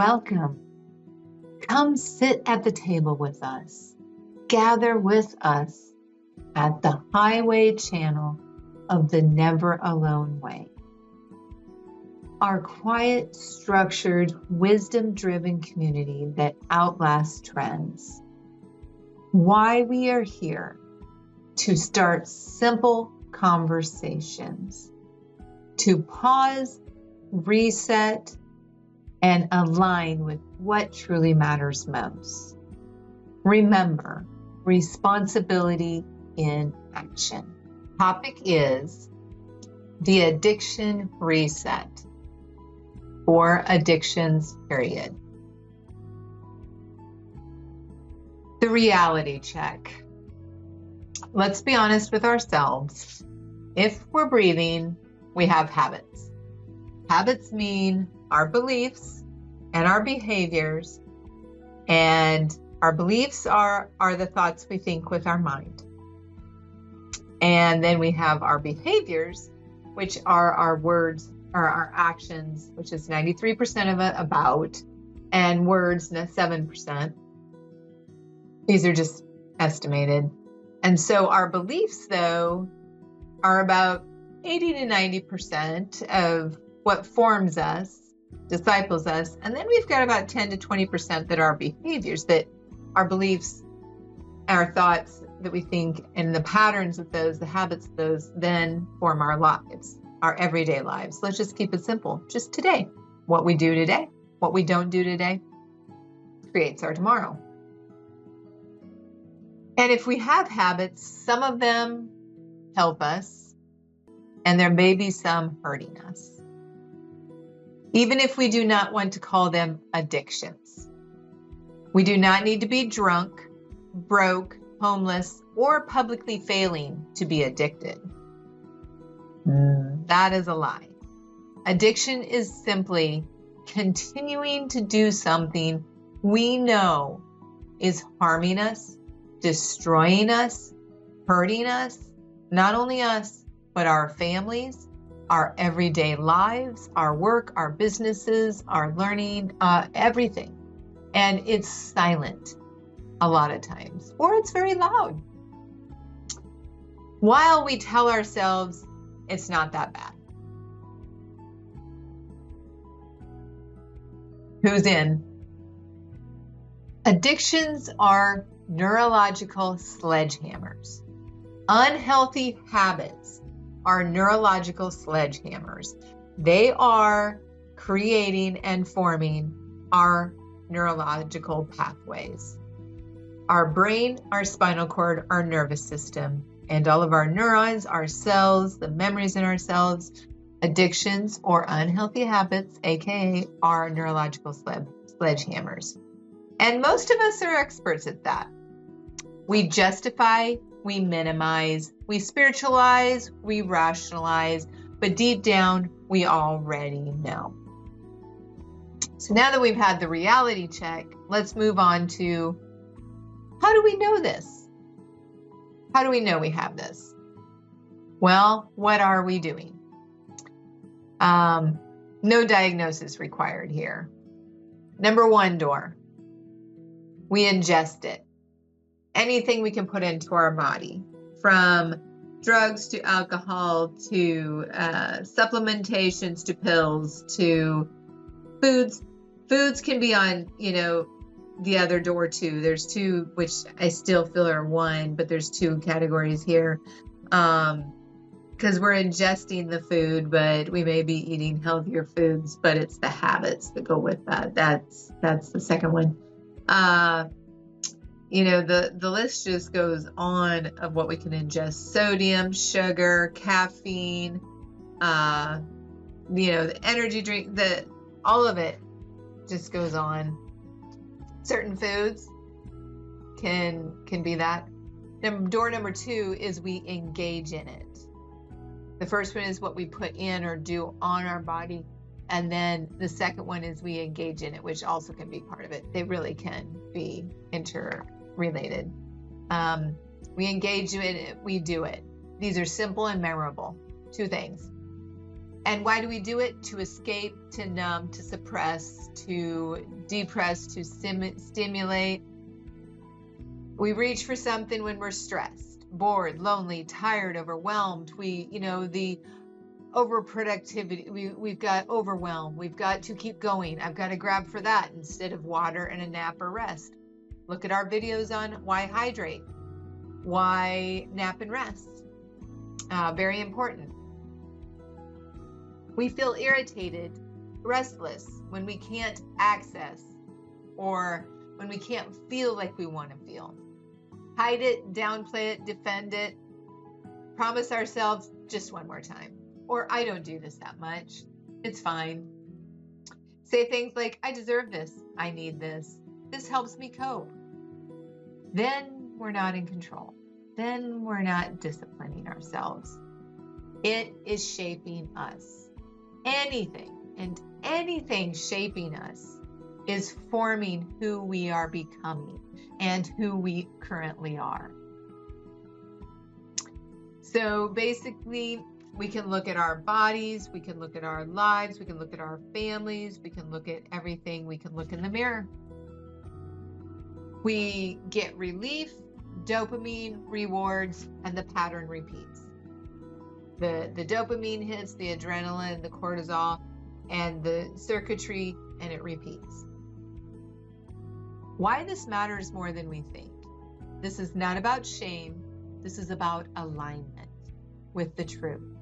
Welcome. Come sit at the table with us. Gather with us at the highway channel of the Never Alone Way. Our quiet, structured, wisdom-driven community that outlasts trends. Why we are here: to start simple conversations, to pause, reset, and align with what truly matters most. Remember, responsibility in action. Topic is the addiction reset, or addictions, period. The reality check. Let's be honest with ourselves. If we're breathing, we have habits. Habits mean our beliefs and our behaviors, and our beliefs are the thoughts we think with our mind. And then we have our behaviors, which are our words or our actions, which is 93% of it about, and words, 7%. These are just estimated. And so our beliefs, though, are about 80 to 90% of what forms us, disciples us. And then we've got about 10 to 20% that are behaviors, that our beliefs, our thoughts that we think, and the patterns of those, the habits of those, then form our lives, our everyday lives. Let's just keep it simple. Just today. What we do today, what we don't do today, creates our tomorrow. And if we have habits, some of them help us, and there may be some hurting us, even if we do not want to call them addictions. We do not need to be drunk, broke, homeless, or publicly failing to be addicted. That is a lie. Addiction is simply continuing to do something we know is harming us, destroying us, hurting us, not only us, but our families, our everyday lives, our work, our businesses, our learning, everything. And it's silent a lot of times, or it's very loud. While we tell ourselves it's not that bad. Who's in? Addictions are neurological sledgehammers. Unhealthy habits are neurological sledgehammers. They are creating and forming our neurological pathways. Our brain, our spinal cord, our nervous system, and all of our neurons, our cells, the memories in our cells, addictions or unhealthy habits, aka our neurological sledgehammers. And most of us are experts at that. We justify, we minimize, we spiritualize, we rationalize, but deep down, we already know. So now that we've had the reality check, let's move on to, how do we know this? How do we know we have this? Well, what are we doing? No diagnosis required here. Number one door, we ingest it. Anything we can put into our body, from drugs to alcohol to supplementations to pills to foods. Foods can be on, the other door too. There's two, which I still feel are one, but there's two categories here. Because we're ingesting the food, but we may be eating healthier foods, but it's the habits that go with that. That's the second one. The list just goes on of what we can ingest: sodium, sugar, caffeine, the energy drink, all of it just goes on. Certain foods can be that. Door number two is we engage in it. The first one is what we put in or do on our body. And then the second one is we engage in it, which also can be part of it. They really can be interrelated. We engage in it, we do it. These are simple and memorable. Two things. And why do we do it? To escape, to numb, to suppress, to depress, to stimulate. We reach for something when we're stressed, bored, lonely, tired, overwhelmed. The overproductivity, we've got overwhelm. We've got to keep going. I've got to grab for that instead of water and a nap or rest. Look at our videos on why hydrate, why nap and rest. Very important. We feel irritated, restless when we can't access or when we can't feel like we want to feel. Hide it, downplay it, defend it, promise ourselves just one more time. Or I don't do this that much. It's fine. Say things like, I deserve this. I need this. This helps me cope. Then we're not in control. Then we're not disciplining ourselves. It is shaping us. Anything shaping us is forming who we are becoming and who we currently are. So basically, we can look at our bodies, we can look at our lives, we can look at our families, we can look at everything, we can look in the mirror. We get relief, dopamine, rewards, and the pattern repeats. The dopamine hits, the adrenaline, the cortisol, and the circuitry, and it repeats. Why this matters more than we think. This is not about shame. This is about alignment with the truth,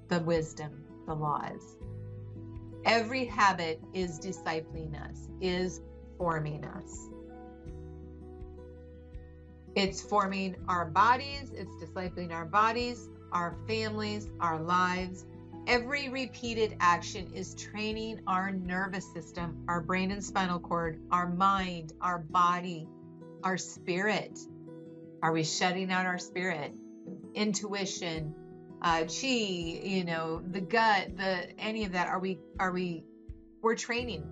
the wisdom, the laws. Every habit is discipling us, is forming us. It's forming our bodies, it's discipling our bodies, our families, our lives. Every repeated action is training our nervous system, our brain and spinal cord, our mind, our body, our spirit. Are we shutting out our spirit? Intuition, chi, the gut, any of that. We're training,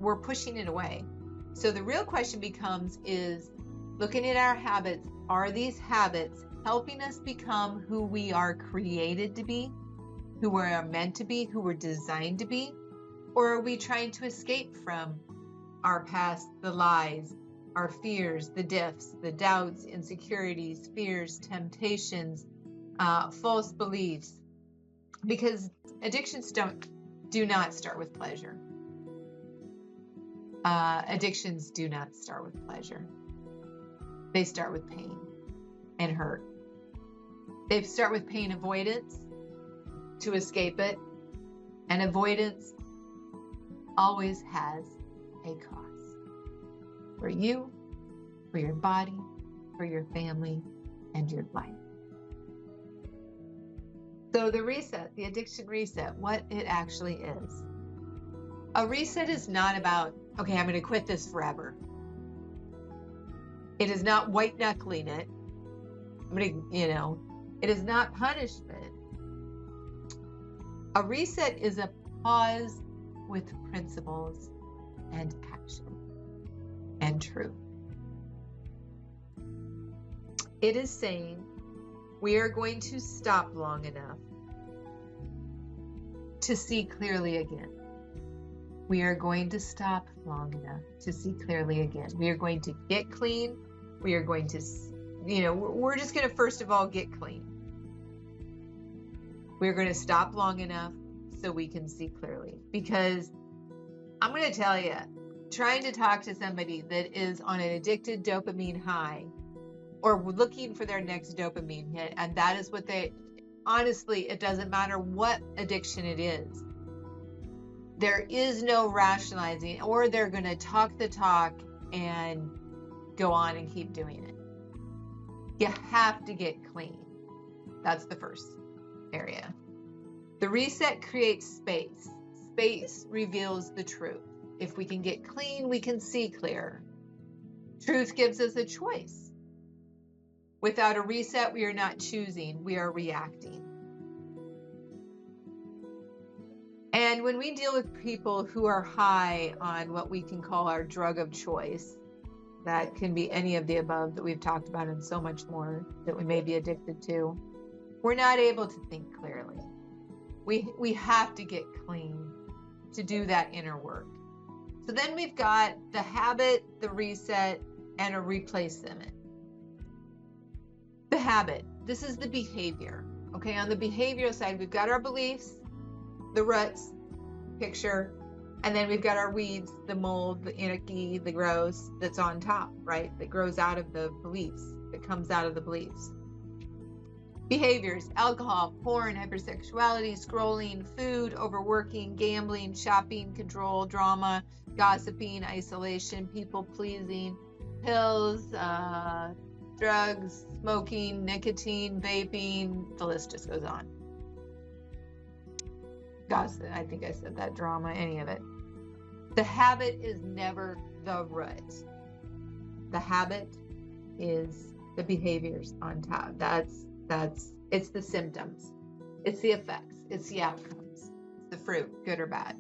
we're pushing it away. So the real question becomes is looking at our habits. Are these habits helping us become who we are created to be, who we are meant to be, who we're designed to be? Or are we trying to escape from our past, the lies, our fears, the diffs, the doubts, insecurities, fears, temptations, false beliefs? Because addictions do not start with pleasure. Addictions do not start with pleasure. They start with pain and hurt. They start with pain avoidance to escape it. And avoidance always has a cost. For you, for your body, for your family, and your life. So the reset, the addiction reset, what it actually is. A reset is not about, okay, I'm going to quit this forever. It is not white knuckling it. It is not punishment. A reset is a pause with principles and action and truth. It is saying we are going to stop long enough to see clearly again. We are going to stop long enough to see clearly again. We are going to get clean. We are going to, we're just going to first of all get clean. We're going to stop long enough so we can see clearly. Because I'm going to tell you, trying to talk to somebody that is on an addicted dopamine high or looking for their next dopamine hit, and that is what honestly, it doesn't matter what addiction it is. There is no rationalizing, or they're going to talk the talk and go on and keep doing it. You have to get clean. That's the first area. The reset creates space. Space reveals the truth. If we can get clean, we can see clear. Truth gives us a choice. Without a reset, we are not choosing, we are reacting. And when we deal with people who are high on what we can call our drug of choice, that can be any of the above that we've talked about and so much more that we may be addicted to, we're not able to think clearly. We have to get clean to do that inner work. So then we've got the habit, the reset, and a replacement. The habit, this is the behavior. Okay, on the behavioral side, we've got our beliefs, the ruts, picture, and then we've got our weeds, the mold, the icky, the gross that's on top, right? That grows out of the beliefs, that comes out of the beliefs. Behaviors, alcohol, porn, hypersexuality, scrolling, food, overworking, gambling, shopping, control, drama, gossiping, isolation, people pleasing, pills, drugs, smoking, nicotine, vaping, the list just goes on. Gossip, I think I said that, drama, any of it. The habit is never the rut. The habit is the behaviors on top. It's the symptoms. It's the effects. It's the outcomes. It's the fruit, good or bad.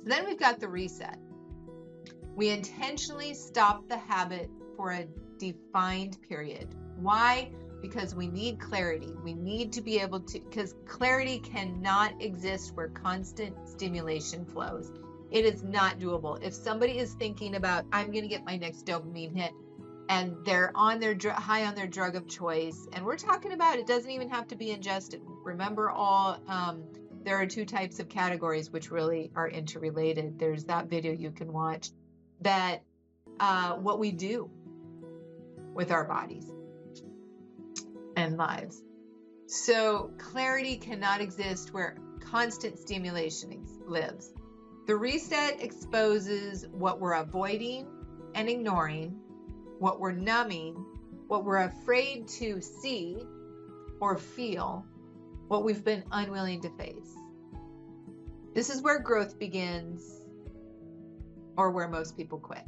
So then we've got the reset. We intentionally stop the habit for a defined period. Why? Because we need clarity. We need to be able to, because clarity cannot exist where constant stimulation flows. It is not doable. If somebody is thinking about, I'm going to get my next dopamine hit, and they're on their high on their drug of choice, and we're talking about, it doesn't even have to be ingested. Remember, there are two types of categories which really are interrelated. There's that video you can watch, that what we do with our bodies and lives. So clarity cannot exist where constant stimulation lives. The reset exposes what we're avoiding and ignoring, what we're numbing, what we're afraid to see or feel, what we've been unwilling to face. This is where growth begins, or where most people quit.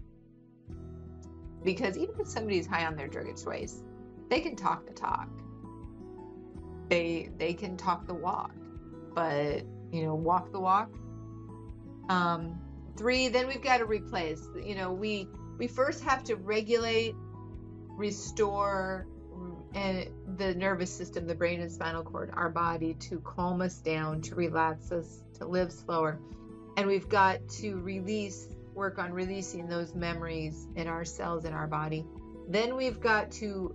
Because even if somebody's high on their drug of choice, they can talk the talk. They can talk the walk, but walk the walk. 3, then we've got to replace. We first have to regulate, restore, and the nervous system, the brain and spinal cord, our body, to calm us down, to relax us, to live slower. And we've got to work on releasing those memories in our cells, in our body. Then we've got to,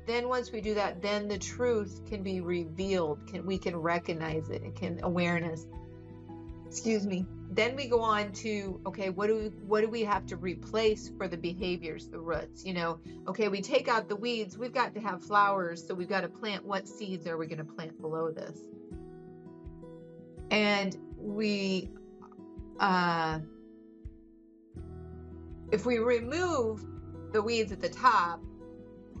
then once we do that, then the truth can be revealed. We can recognize it. Awareness. Excuse me. Then we go on to, okay, what do we have to replace for the behaviors, the roots? Okay, we take out the weeds. We've got to have flowers, so we've got to plant. What seeds are we going to plant below this? And if we remove the weeds at the top,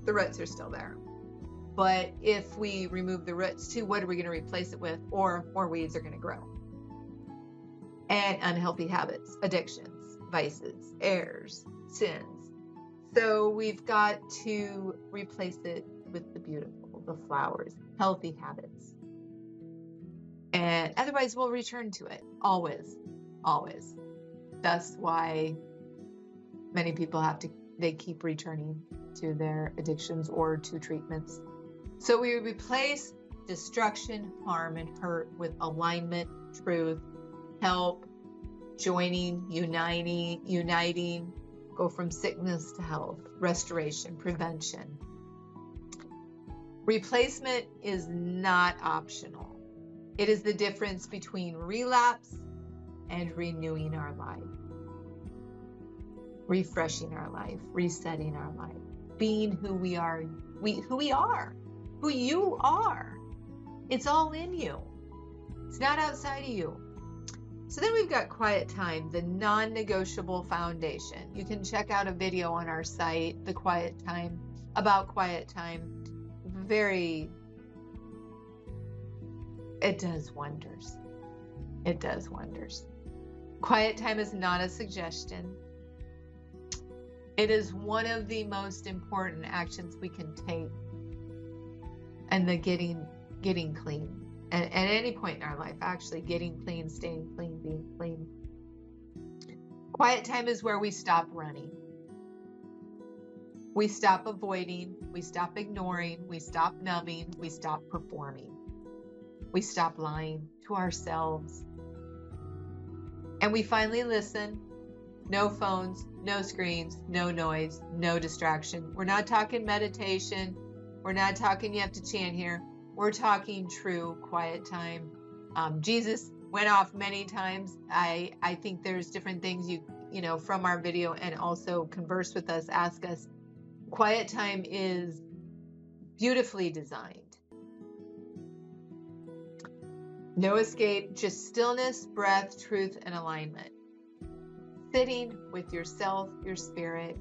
the roots are still there. But if we remove the roots too, what are we going to replace it with? Or more weeds are going to grow. And unhealthy habits, addictions, vices, errors, sins. So we've got to replace it with the beautiful, the flowers, healthy habits. And otherwise we'll return to it. Always, always. That's why many people they keep returning to their addictions or to treatments. So we replace destruction, harm, and hurt with alignment, truth, help, joining, uniting, go from sickness to health, restoration, prevention. Replacement is not optional. It is the difference between relapse and renewing our life, refreshing our life, resetting our life, being who we are, who you are. It's all in you. It's not outside of you. So then we've got quiet time, the non-negotiable foundation. You can check out a video on our site, about quiet time. It does wonders. It does wonders. Quiet time is not a suggestion. It is one of the most important actions we can take, and the getting clean. At any point in our life, actually, getting clean, staying clean, being clean. Quiet time is where we stop running. We stop avoiding. We stop ignoring. We stop numbing. We stop performing. We stop lying to ourselves. And we finally listen. No phones, no screens, no noise, no distraction. We're not talking meditation. We're not talking you have to chant here. We're talking true quiet time. Jesus went off many times. I think there's different things you know from our video, and also converse with us, ask us. Quiet time is beautifully designed. No escape, just stillness, breath, truth, and alignment. Sitting with yourself, your spirit,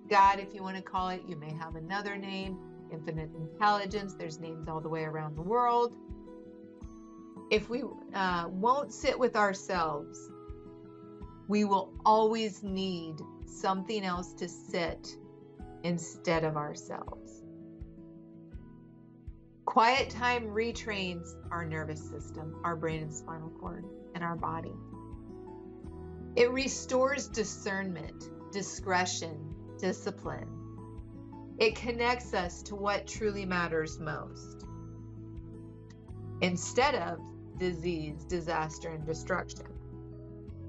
God, if you want to call it. You may have another name, infinite intelligence. There's names all the way around the world. If we won't sit with ourselves, we will always need something else to sit instead of ourselves. Quiet time retrains our nervous system, our brain and spinal cord, and our body. It restores discernment, discretion, discipline. It connects us to what truly matters most, instead of disease, disaster, and destruction.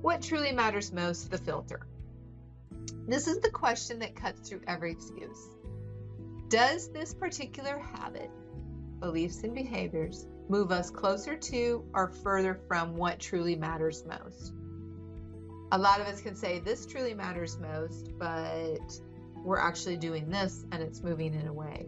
What truly matters most? The filter. This is the question that cuts through every excuse. Does this particular habit, beliefs, and behaviors move us closer to or further from what truly matters most? A lot of us can say this truly matters most, but we're actually doing this and it's moving it away.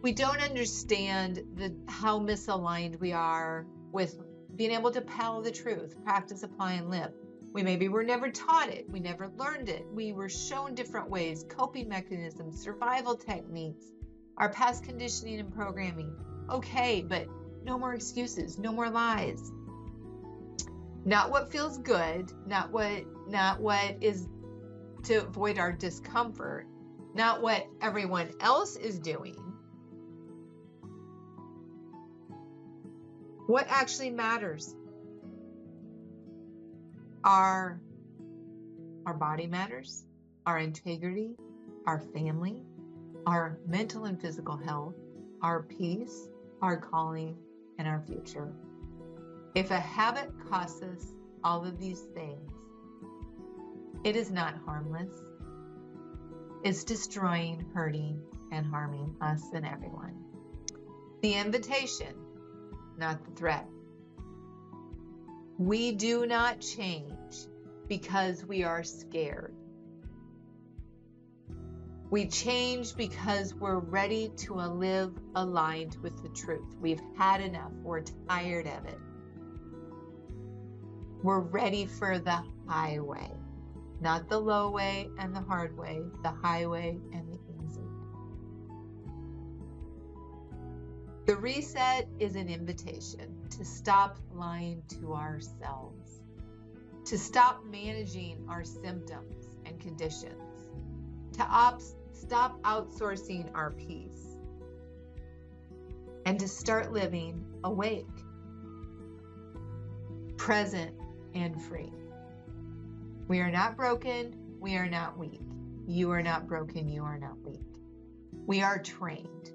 We don't understand how misaligned we are with being able to follow the truth, practice, apply, and live. We were never taught it. We never learned it. We were shown different ways, coping mechanisms, survival techniques, our past conditioning and programming. Okay, but no more excuses, no more lies. Not what feels good, not what is to avoid our discomfort, not what everyone else is doing. What actually matters? Our body matters, our integrity, our family, our mental and physical health, our peace, our calling, and our future. If a habit costs us all of these things, it is not harmless. It's destroying, hurting, and harming us and everyone. The invitation, not the threat. We do not change because we are scared. We change because we're ready to live aligned with the truth. We've had enough. We're tired of it. We're ready for the highway, not the low way and the hard way, the highway and the easy way. The reset is an invitation to stop lying to ourselves, to stop managing our symptoms and conditions, to stop outsourcing our peace, and to start living awake, present, and free. We are not broken. We are not weak. You are not broken. You are not weak. We are trained.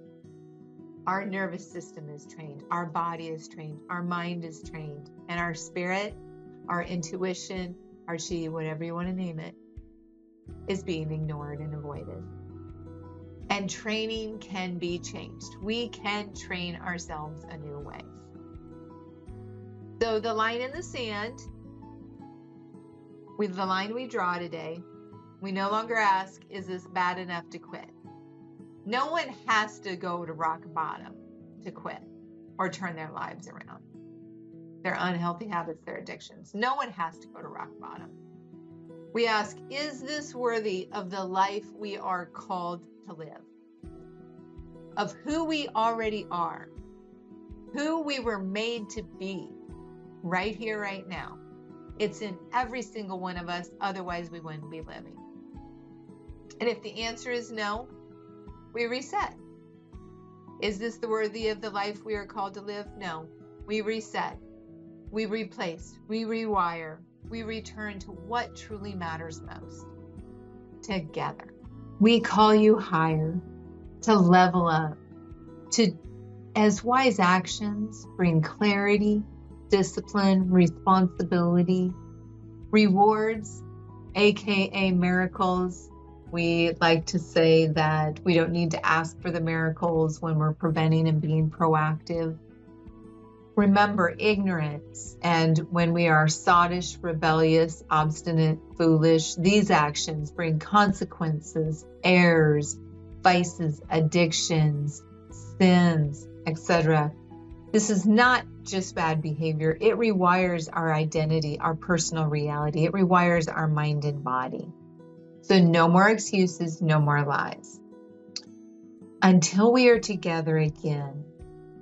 Our nervous system is trained. Our body is trained. Our mind is trained. And our spirit, our intuition, our chi, whatever you want to name it, is being ignored and avoided. And training can be changed. We can train ourselves a new way. So the line in the sand, with the line we draw today, we no longer ask, is this bad enough to quit? No one has to go to rock bottom to quit or turn their lives around. Their unhealthy habits, their addictions. No one has to go to rock bottom. We ask, is this worthy of the life we are called to live? Of who we already are, who we were made to be, right here, right now. It's in every single one of us, otherwise we wouldn't be living. And if the answer is no, we reset. Is this the worthy of the life we are called to live? No. We reset. We replace. We rewire. We return to what truly matters most. Together. We call you higher, to level up, to, as wise actions, bring clarity, discipline, responsibility, rewards, aka miracles. We like to say that we don't need to ask for the miracles when we're preventing and being proactive. Remember ignorance, and when we are sottish, rebellious, obstinate, foolish, these actions bring consequences, errors, vices, addictions, sins, etc. This is not just bad behavior. It rewires our identity, our personal reality. It rewires our mind and body. So no more excuses, no more lies. Until we are together again,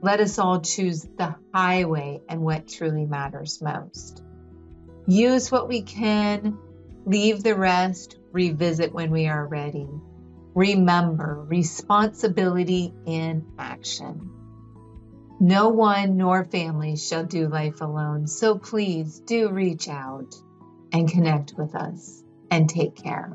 let us all choose the highway and what truly matters most. Use what we can, leave the rest, revisit when we are ready. Remember, responsibility in action. No one nor family shall do life alone, so please do reach out and connect with us and take care.